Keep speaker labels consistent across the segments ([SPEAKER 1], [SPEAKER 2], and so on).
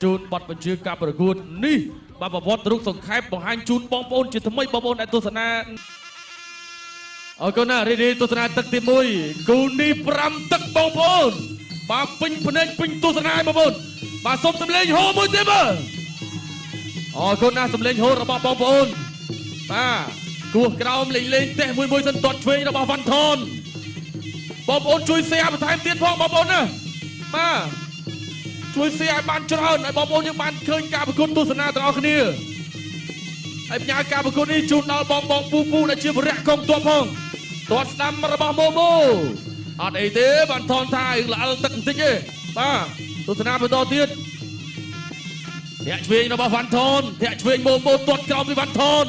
[SPEAKER 1] จูนบัดบัญชีการประกวดนี่บาปวัตรุกสงแคบบอกให้จูนบองปนจิตทำไมบองปนในตัวสนาเอาก็น่าเรียนตัวสนาตักติมุยกูนี่ปรำตักบองปนบาปิงพนันปิงตัวสนาบองปนบาสมสำเร็จโหมือเต็มเอาก็น่าสำเร็จโหระบาบองปนมากูกระเอาเล่นเตะมวยสันตอดช่วยระบาฟันทอนบองปนช่วยเสียมาถ่ายเตี้ยนพ่อบองปนนะมาช่วยเสียบ้านเจริญไอ้บอลยังบ้านเคยการประกวดตัวสนาตลอดนี้ไอ้ปัญญาการประกวดนี้จุดเอาบองปูในเชื่อพระกองตัวพงตัวสนามระบาโมโมอันไอเต้บ้านทอนไทยหลังตักติ๊กเอ้มาตัวสนามเป็นตัวเตี้ยเทะช่วยระบาฟันทอนเทะช่วยโมโมตัวกลางไปฟันทอน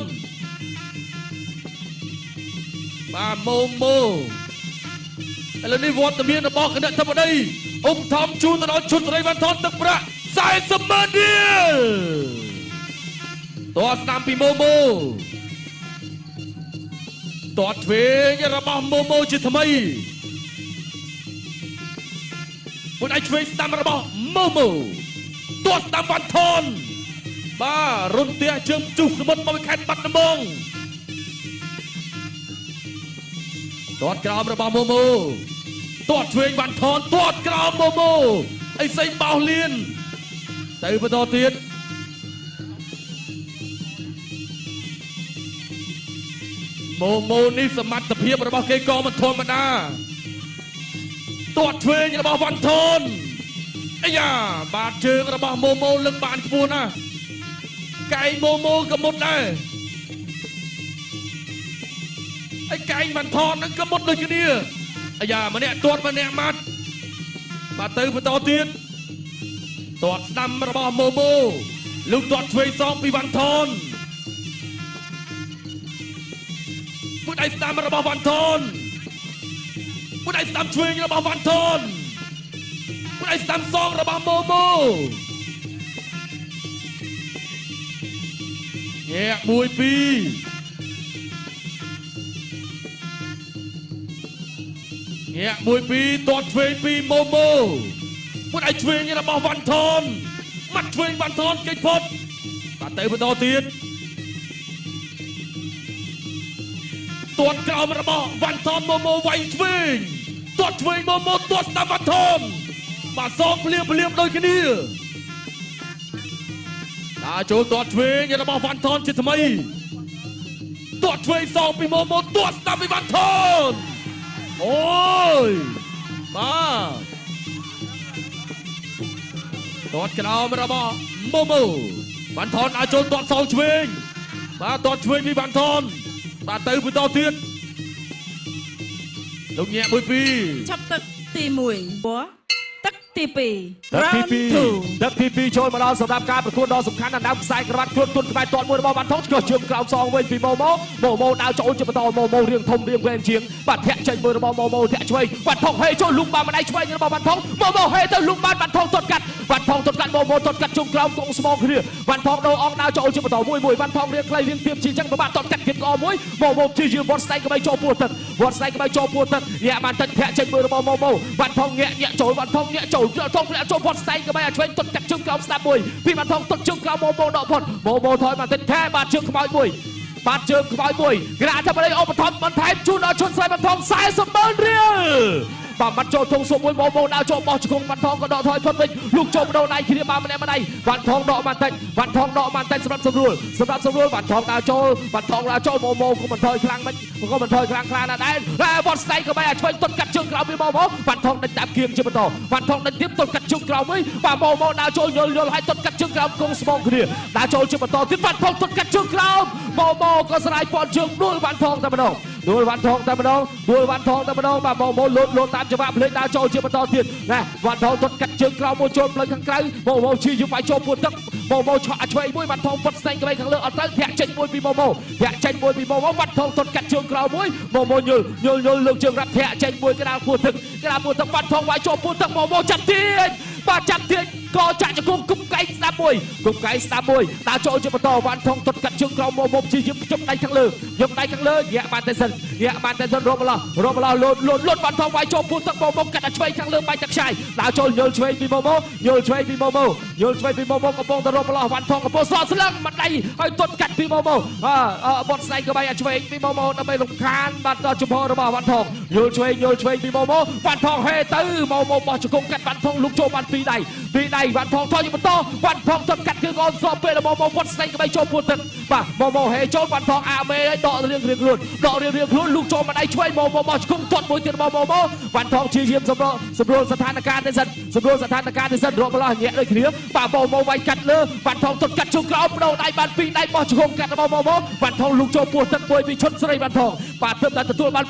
[SPEAKER 1] มาโมโมแล้วนี่วอดตะเมียนระบากันได้ทำอะไรทำชูตลอดชุดไรวันทอนตึกประสายสมเดียตัวสนามปีโมโมตัวเทยระบาโมโมจิตทำไมวันไอเทสตามระบาโมโมตัวสนามวันทอนบ้ารุ่นเตี้ยเชื่อมจุกสมุดมาไปแข่งปัดน้ำมงตัวกรามระบาโมโมตัวเทงวันทอนตัวกรามโมโมไอ้ไซเบาเลียนแต่อุปตัวเตียนโมโมนี่สมัติเพียบระบาเกกอมันทนมานาตัวเทงระบาวันทอนไอ้ยาบาดเชิงระบาโมโมเลือกบานปูนะไก่โมโมก็หมดได้ไอ้ไก่วันทอนนั่นก็หมดเลยกันเนี่ยไอ้ยามาเนี่ยตัวมาเนี่ยมาเติมไปต่อเตียนตัวดำระบาโมโมลูกตัวช่วยซองปีวันทอนผู้ใดตามระบาวันทอนผู้ใดตามช่วยระบาวันทอนผู้ใดตามซองระบาโมโมแย่มวยปีเนี่ยมวยปีตัวช่วยปีโมโมผู้ใดช่วยเนี่ยระบาวันทอนมัดช่วยวันทอนเก่งพดตาเตะไปต่อเตียนตัวกล่าวระบาวันทอนโมโมไวช่วยตัวช่วยโมโมตัวตาวันทอนมาซองเปลี่ยนโดยกันนี่ตาโจตัวช่วยเนี่ยระบาวันทอนจะทำไมตัวช่วยซองปีโมโมตัวตาไปวันทอนโอ้ยมาตัวกระเอามาระบาโมโมบันทอนอาโจนตัวสองช่วยมาตัวช่วยมีบันทอนมาเติมไปต่อเทียนลงแง่มวยปี
[SPEAKER 2] ชับตึกตีมวยบัวตึกตีปี
[SPEAKER 3] ดักทีปีโชว์มาเราสำหรับการประกวดดอสำคัญอันดับสายกระดาษครุนตุนไปตอนมวยระบาบันทอนก็เชื่อมกล่าวซองเว้นปีโมโมดาวโจนจะมาต่อโมโมเรียงทมเรียงเวียนเฉียงบัดแทะใจมวยระบาโมแทะช่วยบัดทองเฮโจลุงบามาได้ช่วยระบาบันทองโมเฮเจ้าลุงบาบันทองตดกัดบันทองตดกัดโมตดกัดจุงกล่าวกงสมองเครือบันทองโดอองดาวโจจะมาต่อมวยบันทองเรียงใครเรียงเตรียมชี้จังระบาตดกัดเก็บกอมวยโมที่ยืนบอลสไตล์ก็ไปโจปูตัดบอลสไตล์ก็ไปโจปูตัดเนี่ยมันตัดแทะใจมวยระบาโมบันทองเนี่ยโจบันทองเนี่ยโจทองเนี่ยโจบอลสไตล์ก็ไปช่วยตดกัดจุงกล่าวสตาร์มวยพี่บันทองตดจุงกล่าวโมดอกพลโมถอยมาติดแท้บาดเชือกขมายมวยบาดเชือกขมายมวยกระดาษทำอะไรเอาบันทองมันแทงชุนเอาชนใส่บันทองสายสมบูรณ์เรียวบามันโจทงสมบูรณ์โมดาวโจบอลจุกงบันทองก็ดอกถอยพ้นไปลูกโจมโดนในคีรีบามันแนมาในบันทองดอกมันแทงบันทองดอกมันแทงสำหรับสมบูรณ์บันทองดาวโจบันทองดาวโจโมก็มันถอยครั้งมันก็มันถอยครั้งนะได้แล้วบอลสไตล์ก็ไปช่วยต้นกัดจุงกล่าวมีโมบันทองได้จับเกียงจะมาต่อบันทองได้ทิพต้นกัดจุงกล่าวไม่บาโมดาวโจโยนให้ต้นกัดจุงกล่าวกงสมองคือดาวโจจะมาต่อที่บันทองต้นกัดจุงกล่าวโมก็สลายปอนจุงด้วยบันทองแต่มาดองด้วยวันทองแต่มาดองบาโมโลตามจังหวะเพลงดาวโจจะมาต่อเทียนนะวันทองต้นกัดจุงกล่าวโมโจนเลยข้างไกลโมชี้อยู่ไปโจปวดทั้งโมช่วยมวยวันทองฟัดใส่กันไปข้างเลือกเอาตั้งแทะเจนมวยปีโมแทะเจนมวยปีโมวันทองต้นกัดจุงกล่าวมวยโมโยนเลือกเชิงรับแทะเจนมวยกระดาษปวดทั้งวันทองไว้โจปวดทั้งโมจับเทียนปาจับเทียนก็จะกุมไก่สับ មួយគុំកែស្ដាប់មួយតាចូលជាបន្តវ៉ាន់ថងទាត់កាត់ជើងក្រោមមកជាយឹមជុំដៃខាងលើយកដៃខាងលើញាក់បានតែសិនរត់ម្លោះលូតវ៉ាន់ថងវាយចូលពួនទឹកមកកាត់តែឆ្វេងខាងលើបាយទឹកខ្ចាយដើរចូលយល់ឆ្វេងពីម៉ូម៉ូកំពុងទៅរត់ម្លោះវ៉ាន់ថងកំពុងសស្លឹងមិនដៃហើយទាត់កាត់ពីម៉ូម៉ូបត់ស្នែកក៏បាយឆ្វេងពីម៉ូម៉ូដើម្បីរំខានបាត់ដល់ចំហរបស់វ៉ាន់ថងយល់ឆ្វេងពីម៉ូម៉ូវ៉ាន់ថងហេទៅម៉ូម៉ូបោះជង្គង់កាត់វ៉ាន់ថងលុកចូលបានពីដៃវ៉ាន់ថងថយបន្តវ៉ាន់ថងទាត់កាត់គឺអមស្បពេលម៉ូម៉ូបត់ស្នែកក៏បាយចូលពួនទឹកបាទម៉ូម៉ូហេចូលវ៉ាន់ថងអាមេឲ្យដករៀងខ្លួនលុកចូលមកដៃឆ្វេងម៉ូម៉ូបោះជង្គង់ទាត់មួយទៀតម៉ូម៉ូវ៉ាន់ថងជាយាមសម្រួលស្ថានភាពនេះសិនរកម្លោះញាក់ដូចគ្នាបាទម៉ូម៉ូវាយកាត់លើវ៉ាន់ថងទាត់កាត់ជើងក្រោមបដូរដៃបានពីដៃបោះជង្គង់កាត់ម៉ូម៉ូវ៉ាន់ថងលុកចូលពួនទឹកមួយពីឈុតស្រីវ៉ាន់ថងបាទទើបតែទទួលបាន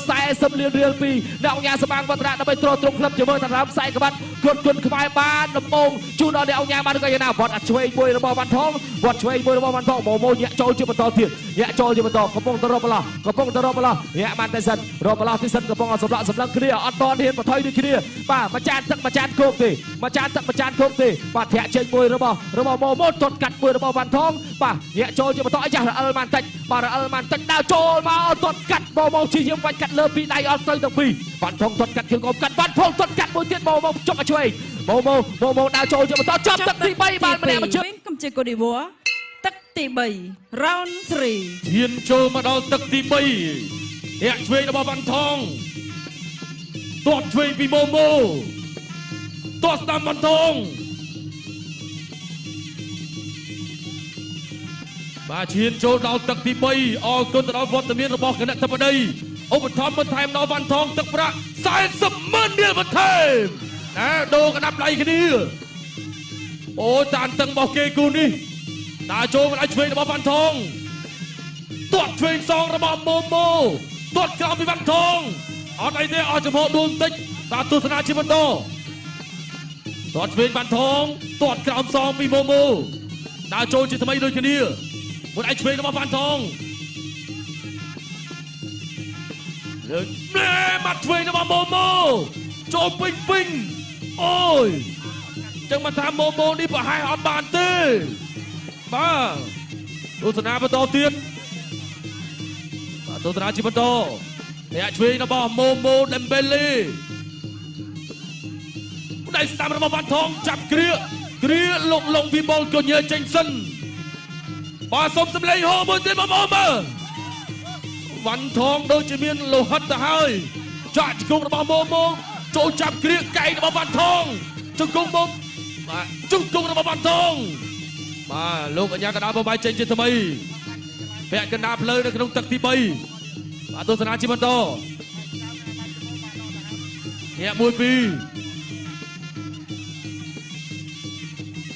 [SPEAKER 3] 240លានរៀលពីអ្នកអង្គការសម្បាំងវត្តរៈដើម្បីទ្រទ្រង់ក្លឹបជាមួយតារាមខ្សែក្បាត់គុនខ្មែរបានដំបងជូនដល់អ្នកអង្គការបានក៏យ៉ាងណាវត្តឆ្វេងមួយរបស់វ៉ាន់ថងម៉ូម៉ូញាក់ចូលជាបន្តទៀតកំពុងទៅរកម្លោះញាក់បានតែសិនរកម្លោះទីសិនកំពុងសម្លាក់សម្លឹងគ្នាអត់តហ៊ានបន្ថយដូចគ្នាបាទមួយចានទឹកមួយចានគោកទេបាទធាក់ចេញមួយរបស់ម៉ូម៉ូទាត់កាត់មួយរបស់វ៉ាន់ថងបាទញាក់ចូលជាបន្តអាយ៉ារអិលបានតិចដើរចូលមកទាត់កាត់ម៉ូម៉ូជាយាមវាយកាត់លើពីដៃអត់ទៅទាំងពីរវ៉ាន់ថងទាត់កាត់ជើងអមកាត់វ៉ាន់ថងទាត់កាត់មួយទៀតម៉ូម៉ូចុកឲ្យឆ្វេងម៉ូម៉ូដើរចូលជាបន្តចាប់ទឹកទី3បានម្នាក់មកជើង
[SPEAKER 2] កម្ពុជាកូឌីវ៉ាទឹកទី3 round 3
[SPEAKER 1] ឈានចូលមកដល់ទឹកទី3អ្នកឆ្វេងរបស់វ៉ាន់ថងទាត់ឆ្វេងពីម៉ូម៉ូទាត់ស្ដាំវ៉ាន់ថងបាទឈានចូលដល់ទឹកទី3អរគុណទៅដល់វត្តមានរបស់គណៈធិបតីឧបត្ថម្ភបន្ថែមដល់វ៉ាន់ថងទឹកប្រាក់40ម៉ឺនរៀលបន្ថែមណាដូរកដាប់ដៃគ្នាអូតានតឹងរបស់គេគូនេះតាចូលមកឲ្យឆ្វេងរបស់វ៉ាន់ថងទាត់ឆ្វេងសងរបស់ម៉ូម៉ូទាត់ក្រោមពីវ៉ាន់ថងអត់អីទេអស់ចំហដួលបន្តិចតាទស្សនាជាបន្តទាត់ឆ្វេងវ៉ាន់ថងទាត់ក្រោមសងពីម៉ូម៉ូតាចូលជាថ្មីដូចគ្នាមួយឯងឆ្វេងរបស់វ៉ាន់ថងលើកមកឆ្វេងរបស់ម៉ូម៉ូចូលពេញអូយចឹងមកថាម៉ូម៉ូនេះប្រហែលអត់បានទេបាទទស្សនាបន្តទៀតបាទទស្សនាជាបន្តអ្នកឆ្វេងរបស់ម៉ូម៉ូដេមបេលីដៃស្ដាំរបស់វ៉ាន់ថងចាប់គ្រាលុកលងពីបុលកញើចេញសិនបាទសុំសម្លេងហូមួយទៀតបងប្អូនមើលវ៉ាន់ថងដូចជាមានលោហិតទៅហើយចាក់ជង្គង់របស់ម៉ូម៉ូចូលចាប់គ្រាកែងរបស់វ៉ាន់ថងជង្គង់មកបាទជង្គង់របស់វ៉ាន់ថងបាទលោកអញ្ញាកណ្ដាលបបាយចេញជាថ្មីពាក់កណ្ដាលផ្លូវនៅក្នុងទឹកទី3បាទទស្សនាជាបន្តអ្នក1 2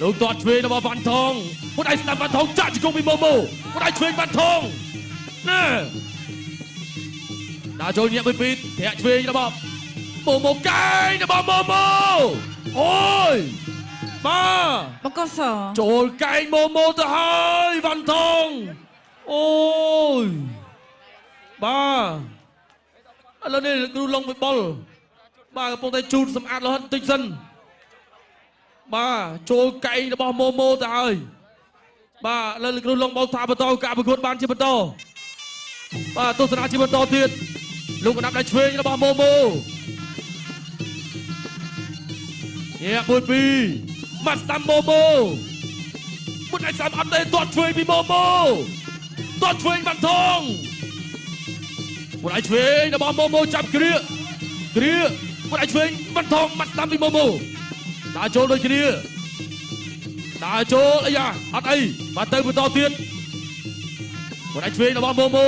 [SPEAKER 1] លោកទាត់ឆ្វេងរបស់វ៉ាន់ថងមួយដៃស្ដាប់វ៉ាន់ថងចាក់ជង្គង់ពីម៉ូម៉ូមួយដៃឆ្វេងវ៉ាន់ថងណាដើរចូលអ្នក1 2ធាក់ឆ្វេងរបស់ម៉ូម៉ូកែងរបស់ម៉ូម៉ូអូយបាទ
[SPEAKER 2] បកស
[SPEAKER 1] ចូលកែងម៉ូម៉ូទៅហើយវ៉ាន់ថងអូយបាទឥឡូវនេះគ្រូឡុងវិបុលបាទកំពុងតែជូតសម្អាតលោហិតតិចសិនបាទចូលកែងរបស់ម៉ូម៉ូទៅហើយបាទឥឡូវគ្រូឡុងបោថាបន្តការប្រកួតបានជាបន្តបាទទស្សនាជាបន្តទៀតលោកកណ្ដាប់ដៃឆ្វេងរបស់ម៉ូម៉ូអ្នក1 2មកស្ដាំម៉ូម៉ូមួយដៃស្ដាំអត់ទេទាត់ឆ្វេងពីម៉ូម៉ូទាត់ឆ្វេងវ៉ាន់ថងមួយដៃឆ្វេងរបស់ម៉ូម៉ូចាប់គ្រាមួយដៃឆ្វេងវ៉ាន់ថងមកស្ដាំពីម៉ូម៉ូដើរចូលដូចគ្នាដើរចូលអាយ៉ាអត់អីបាទទៅបន្តទៀតមួយដៃឆ្វេងរបស់ម៉ូម៉ូ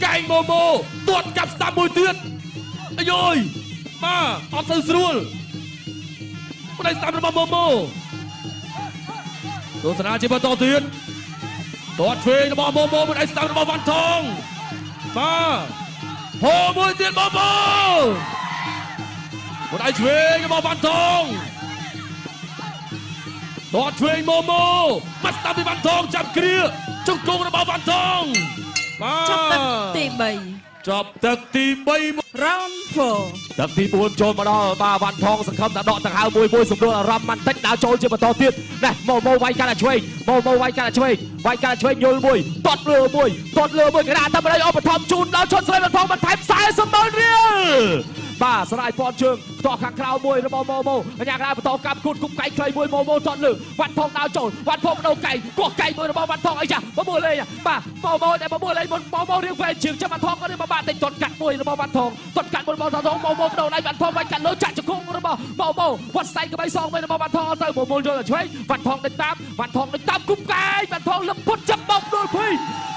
[SPEAKER 1] កែងម៉ូម៉ូទាត់កាប់ស្ដាំមួយទៀតអាយយបាទអត់ទៅស្រួលមួយដៃស្ដាំរបស់ម៉ូម៉ូទស្សនាជាបន្តទៀតទាត់ឆ្វេងរបស់ម៉ូម៉ូមួយដៃស្ដាំរបស់វ៉ាន់ថងបាទហូមួយទៀតម៉ូម៉ូមួយដៃឆ្វេងរបស់វ៉ាន់ថងទាត់ឆ្វេងម៉ូម៉ូមកស្ដាំពីវ៉ាន់ថងចាប់គ្រាជង្គង់របស់វ៉ាន់ថងបាទ
[SPEAKER 2] ចប់ទឹកទី3
[SPEAKER 1] ចប់ទឹកទី3
[SPEAKER 2] round 4
[SPEAKER 3] ទឹកទី4ចូលមកដល់បាទវ៉ាន់ថងសង្ឃឹមថាដកដង្ហើមមួយសម្រួលអារម្មណ៍បន្តិចដើរចូលជាបន្តទៀតនេះមកវាយកាន់តែឆ្វេងមកវាយកាន់តែឆ្វេងវាយកាន់តែឆ្វេងយល់មួយតត់លើមួយគណៈតែបរិយអបធម្មជូនដល់ឈុតស្រីវ៉ាន់ថងបន្ថែម40ម៉ឺនរៀលបាទស្រ័យពតជើងផ្ទាស់ខាងក្រៅមួយរបស់ម៉ូអញ្ញាកណាបន្តកាប់គូតគុំកៃខ្លីមួយម៉ូតត់លើវ៉ាន់ថងដើរចូលវ៉ាន់ថងបដូរកៃកោះកៃមួយរបស់វ៉ាន់ថងអីចាម៉ូលេងបាទម៉ូតែម៉ូលេងម៉ូរៀងវែងជាងចាំវ៉ាន់ថងក៏រៀងមកបាទតែតត់កាត់មួយរបស់វ៉ាន់ថងតត់កាត់មួយរបស់វ៉ាន់ថងម៉ូបដូរដៃវ៉ាន់ថងវាយកាត់លើចាក់ជង្គង់របស់ម៉ូវ៉ាត់ស្ដៃក្បៃសងមួយរបស់វ៉ាន់ថងទៅម៉ូយល់តែឆ្វេងវ៉ាន់ថងដេញតាមវ៉ាន់ថងដេញតាមគុំកៃវ៉ាន់ថងលឹកពុតចាប់បោកដួលភី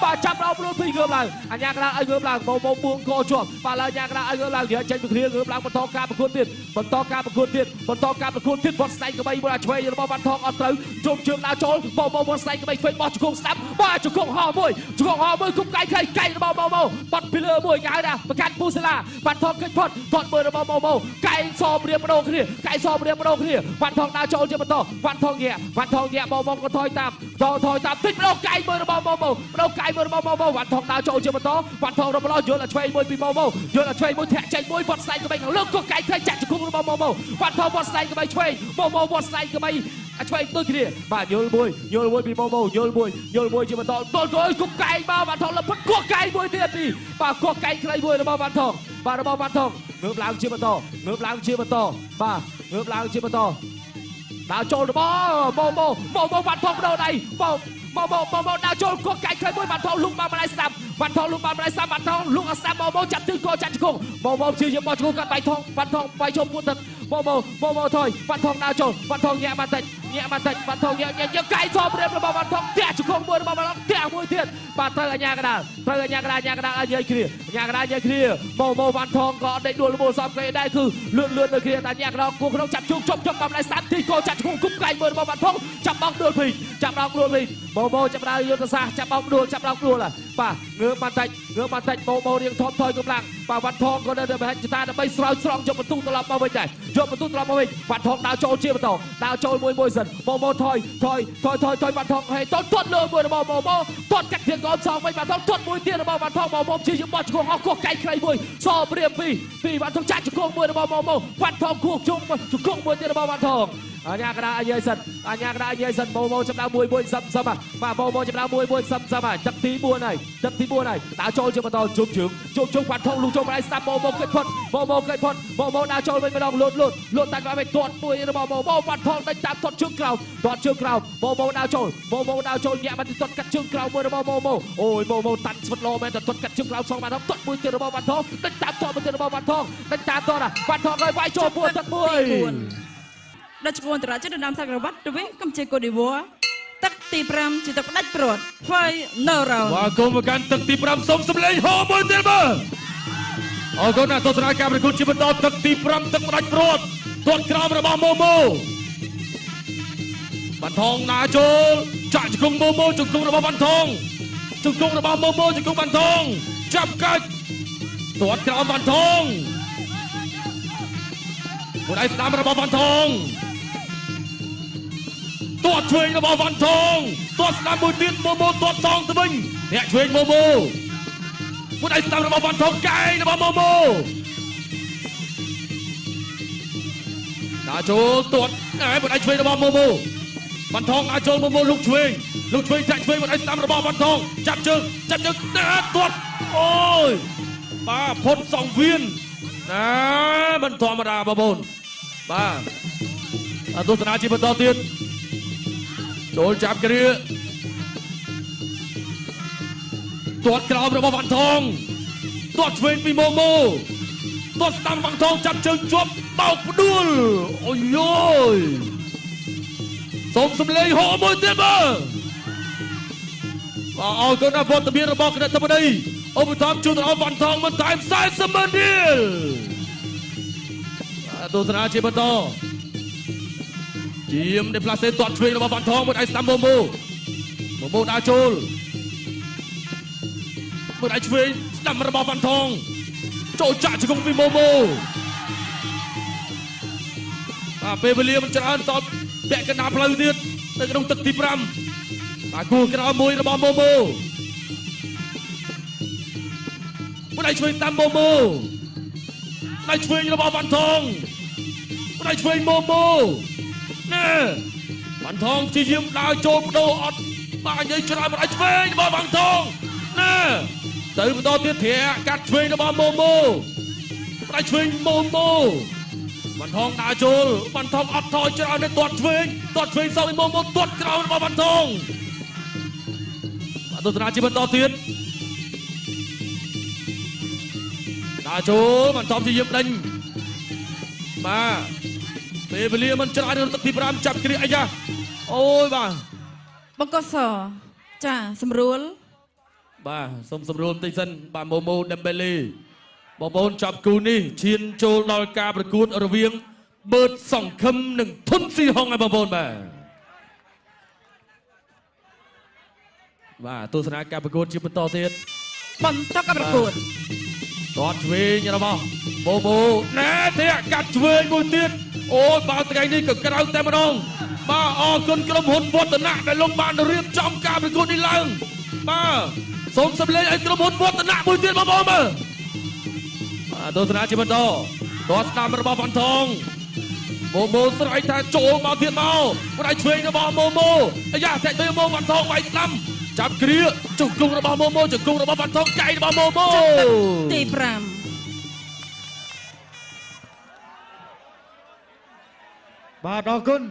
[SPEAKER 3] បាទចាប់ដល់ដួលភីងើបឡើងអញ្ញាកណាឲ្យងើបឡើងម៉ូបួងកជាប់បាទឡើយអញ្ញាកណាឲ្យងើបឡើងចេញពីគ្រាងើបឡើងបន្តការប្រកួតទៀតបន្តការប្រកួតទៀតវត្តស្ដៃក្បៃមួយឆ្វេងរបស់វ៉ាន់ថងអត់ត្រូវជុំជើងដើរចូលម៉ូវត្តស្ដៃក្បៃឆ្វេងបោះជង្គង់ស្ដាប់បាទជង្គង់ហោមួយគុំកៃខ្លីកៃរបស់ម៉ូបាត់ពីលើមួយគេហៅថាប្រកាច់ពូសាឡាវ៉ាន់ថងឃើញផុតថតមើលរបស់ម៉ូកៃសមរៀបបដូរគ្នាវ៉ាន់ថងដើរចូលជាបន្តវ៉ាន់ថងញាក់ម៉ូក៏ថយតាមតិចបដូរកៃមួយរបស់ម៉ូបដូរកៃមួយរបស់ម៉ូវ៉ាន់ថងដើរចូលជាបន្តវ៉ាន់ថងរំលោះយល់តែឆ្វេងមួយពីម៉ូយល់តែឆ្វេងមួយធាក់ចេញមួយវត្តស្ដៃក្បៃខាងលើកក៏កៃខ្លីចាក់ជង្គង់របស់ម៉ូវ៉ាន់ថងវត្តស្ដៃក្បៃឆ្វេងម៉ូវត្តស្ដៃក្បៃឆ្វេងដូចគ្នាបាទយល់មួយពីម៉ូយល់មួយជាបន្តទល់គុំកៃបាទវ៉ាន់ថងលពុតកោះកៃមួយទៀតពីបាទកោះកៃខ្លីមួយរបស់វ៉ាន់ថងបាទរបស់វ៉ាន់ថងងើបឡើងជាបន្តបាទងើបឡើងជាបន្តដើរចូលរបស់ម៉ូវ៉ាន់ថងបដូរដៃម៉ូដើរចូលកោះកៃខ្លីមួយវ៉ាន់ថងលុកបានម្ដាយស្ដាប់វ៉ាន់ថងលុកបានម្ដាយស្ដាប់វ៉ាន់ថងលុកអត់ស្ដាប់ម៉ូចាប់ទិសកោចាក់ជង្គង់ម៉ូព្យាយាមបោះជង្គង់កាត់បៃថងវ៉ាន់ថងបៃចូលពួតទឹកម៉ូថយវ៉ាន់ថងដើរចូលវ៉ាន់ថងញាក់បន្តិចវ៉ាន់ថងញាក់កៃសមរៀបរបស់វ៉ាន់ថងធាក់ជង្គង់មួយរបស់វ៉ាន់ថងធាក់មួយទៀតបាទត្រូវអញ្ញាកដាលឲ្យនិយាយគ្នាម៉ូវ៉ាន់ថងក៏ដេកដួលមូលសំគេដែរគឺលឿនដូចគ្នាតែអញ្ញាកដាលគូក្នុងចាប់ជុំបានម្ដាយស្ដាប់ទីកោចាក់ជង្គង់គុំកៃមួយរបស់វ៉ាន់ថងចាប់បោកដួលពេកម៉ូចាប់ដើរយុទ្ធសាស្ត្រចាប់បោកដួលបាទងើបបន្តិចម៉ូរៀងថយកម្លាំងបាទវ៉ាន់ថងក៏នៅតែបរិយាតាដើម្បីស្រោចស្រង់យកបន្ទុកត្រឡប់មកវិញដែរវ៉ាន់ថងដើរចូលជាបន្តដើរចូលមួយសិនម៉ូថយវ៉ាន់ថងហេតត់លើមួយរបស់ម៉ូតត់កាត់ធាងកោសងវិញវ៉ាន់ថងតត់មួយទៀតរបស់វ៉ាន់ថងម៉ូជាបោះជង្គង់អស់កោះកៃខ្លីមួយសព្រាមពីវ៉ាន់ថងចាក់ជង្គង់មួយរបស់ម៉ូវ៉ាន់ថងគោះជង្គង់មួយទៀតរបស់វ៉ាន់ថងអញ្ញាកដាអាយាយសិនម៉ូចាប់ដើមមួយសឹមបាទម៉ូចាប់ដើមមួយសឹមទឹកទី4ហើយដើរចូលជាបន្តជុំជើងវ៉ាន់ថងលុកចូលមកឲ្យស្ដាប់ម៉ូកិច្ចផុតម៉ូដើរចូលវិញម្ដងលូតតែក៏ឲ្យទាត់មួយរបស់ម៉ូវ៉ាន់ថងដេញតាមទាត់ជើងក្រោមម៉ូដើរចូលញាក់បានទាត់កាត់ជើងក្រោមមួយរបស់ម៉ូអូយម៉ូតាន់ស្វិតលោមែនតែទាត់កាត់ជើងក្រោមសងបានទាត់មួយទៀតរបស់វ៉ាន់ថងដេញតាមទាត់មួយទៀតរបស់វ៉ាន់ថងដេញតាមទាត់វ៉ាន់ថងឲ្យវាយចូលពួតទឹកមួយ
[SPEAKER 2] ដល់ឈ្មោះតរជិតដំណសក្រវត្តទៅវិញកំជិះកូឌីវ៉ាទឹកទី5ជាទឹកផ្ដាច់ព្រាត់ Final Round
[SPEAKER 1] បាទគុំមកកាន់ទឹកទី5សូមសម្លេងហោមួយទៀតបាទអរគុណណាស់ទស្សនាការប្រកួតជាបន្តទឹកទី5ទឹកផ្ដាច់ព្រាត់ទាត់ក្រោមរបស់ម៉ូវ៉ាន់ថងណាចូលចាក់ជង្គង់ម៉ូជង្គង់របស់វ៉ាន់ថងជង្គង់របស់ម៉ូជង្គង់វ៉ាន់ថងចាប់កាច់ទាត់ក្រោមវ៉ាន់ថងមួយដៃស្ដាំរបស់វ៉ាន់ថងទាត់ឆ្វេងរបស់វ៉ាន់ថងទាត់ស្ដាំមួយទៀតម៉ូទាត់សងទៅវិញអ្នកឆ្វេងម៉ូមួយដៃស្ដាំរបស់វ៉ាន់ថងកែងរបស់ម៉ូដើរចូលទាត់មួយដៃឆ្វេងរបស់ម៉ូវ៉ាន់ថងដើរចូលម៉ូលុកឆ្វេងចាក់ឆ្វេងមួយដៃស្ដាំរបស់វ៉ាន់ថងចាប់ជើងទាត់អូយបាទផុតសងវៀនណាមិនធម្មតាបងប្អូនបាទទស្សនាជាបន្តទៀតចូលចាប់គ្រាទាត់ក្រោមរបស់វ៉ាន់ថងទាត់ឆ្វេងពីម៉ូទាត់ស្ដាំវ៉ាន់ថងចាប់ជើងជាប់បោកផ្ដួលអូយសូមសម្លេងហោមួយទៀតបាទអរគុណណាស់វត្តមានរបស់គណៈធិបតីឧបត្ថម្ភជួយដល់វ៉ាន់ថងមិនតែ40ម៉ឺនរៀលទស្សនាជាបន្តជាមនៃផ្លាសេទាត់ឆ្វេងរបស់វ៉ាន់ថងមួយដៃស្ដាំម៉ូដើរចូលមួយដៃឆ្វេងស្ដាំរបស់វ៉ាន់ថងចូលចាក់ជង្គង់ពីម៉ូពេលវេលាមិនច្រើនតបពាក់កណ្ដាលផ្លូវទៀតនៅក្នុងទឹកទី5បាទគូក្រោយមួយរបស់ម៉ូមួយដៃឆ្វេងតាមម៉ូ ដៃឆ្វេងរបស់វ៉ាន់ថងដៃឆ្វេងម៉ូម៉ូណែវ៉ាន់ថងព្យាយាមដើរចូលបដូរអត់បាទនិយាយច្រើនដៃឆ្វេងរបស់វ៉ាន់ថងណែទៅបន្តទៀតធាកាត់ឆ្វេងរបស់ម៉ូម៉ូដៃឆ្វេងម៉ូម៉ូវ៉ាន់ថងដើរចូលវ៉ាន់ថងអត់ថយច្រើនទេទាត់ឆ្វេងសងឲ្យម៉ូម៉ូទាត់ក្រោយរបស់វ៉ាន់ថងទស្សនាជាបន្តទៀតដើរចូលមិនតបជាយាមដេញបាទពេលវេលាមិនច្រើននៅទឹកទី5ចាប់គ្រាអីយ៉ាអូយបាទ
[SPEAKER 2] បង្កសចាសម្រួល
[SPEAKER 1] បាទសូមសម្រួលបន្តិចសិនបាទម៉ូម៉ូដេមបេលីបងប្អូនចាប់គូនេះឈានចូលដល់ការប្រកួតរវាងបឺតសង្ឃឹមនិងធុនស៊ីហុងហើយបងប្អូនបាទទស្សនាការប្រកួតជាបន្តទៀត
[SPEAKER 2] បន្តការប្រកួត
[SPEAKER 1] ទាត់ឆ្វេងរបស់បូបូណែទេកាត់ឆ្វេងមួយទៀតអូយបាទថ្ងៃនេះក៏ក្រៅតែម្ដងបាទអរគុណក្រុមហ៊ុនវឌ្ឍនៈដែលលោកបានរៀបចំការប្រកួតនេះឡើងបាទសូមសម្លេងឲ្យក្រុមហ៊ុនវឌ្ឍនៈមួយទៀតបងប្អូនមើលបាទទស្សនាជាបន្តទាត់ស្ដាំរបស់វ៉ាន់ថងម៉ូម៉ូស្រែកថាចូលមកទៀតមកដៃឆ្វេងរបស់ម៉ូម៉ូអាយ៉ាតែទៅម៉ូវ៉ាន់ថងវាយស្ដាំចាប់គ្រាជង្គង់របស់ម៉ូម៉ូជង្គង់របស់វ៉ាន់ថងចៃរបស់ម៉ូម៉ូ
[SPEAKER 2] ទី5
[SPEAKER 4] បាទអរគុណ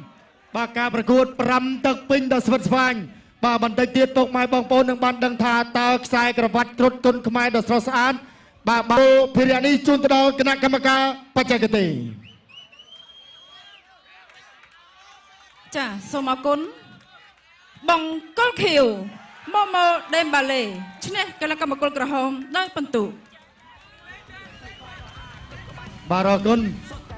[SPEAKER 4] បាទការប្រកួត5ទឹកពេញដល់ស្វិតស្វាញបាទបន្តិចទៀតពុកម៉ែបងប្អូននឹងបានដឹងថាតើខ្សែក្រវ៉ាត់ត្រុតគុណខ្មែរដ៏ស្រស់ស្អាតបាទភារៈនេះជូនទៅដល់គណៈកម្មការបច្ចេកទេស
[SPEAKER 2] ចាសូមអរគុណបង្គោលខៀវម៉ូម៉ូដេមបាឡេឈ្នះគណៈកម្មការក្រហមដោយពិន្ទុ
[SPEAKER 4] បាទអរគុណ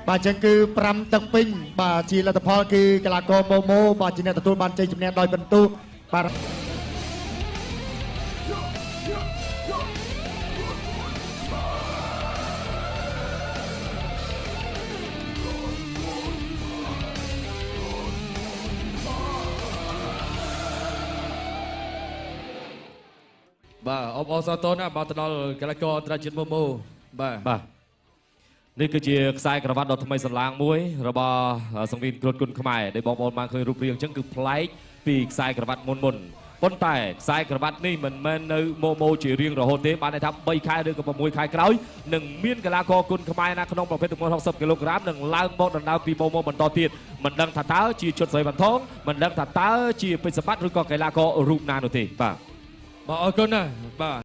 [SPEAKER 4] បាទចឹងគឺ5ទឹកពេញបាទជាលទ្ធផលគឺកីឡាករម៉ូម៉ូបាទជាអ្នកទទួលបានជ័យជំនះដោយពិន្ទុបាទ
[SPEAKER 1] បាទអបអរសាទរណាស់មកទៅដល់កីឡាករអន្តរជាតិម៉ូម៉ូ
[SPEAKER 3] បាទនេះគឺជាខ្សែក្រវ៉ាត់ដ៏ថ្មីស្រឡាងមួយរបស់សង្វៀនគ្រុឌគុណខ្មែរដែលបងប្អូនបានឃើញរូបរាងអញ្ចឹងគឺប្លែកពីខ្សែក្រវ៉ាត់មុនប៉ុន្តែខ្សែក្រវ៉ាត់នេះមិនមែននៅម៉ូម៉ូជារៀងរហូតទេបានន័យថា3ខែឬក៏6ខែក្រោយនឹងមានកីឡាករគុណខ្មែរណាក្នុងប្រភេទទម្ងន់60គីឡូក្រាមនឹងឡើងមកដណ្ដើមពីម៉ូម៉ូបន្តទៀតមិនដឹងថាតើជាឈុតស្រីវ៉ាន់ថងមិនដឹងថាតើជាពេជ្រសម្បត្តិឬក៏កីឡាកររូបណានោះទេបាទ
[SPEAKER 1] អរគុណណាស់បាទ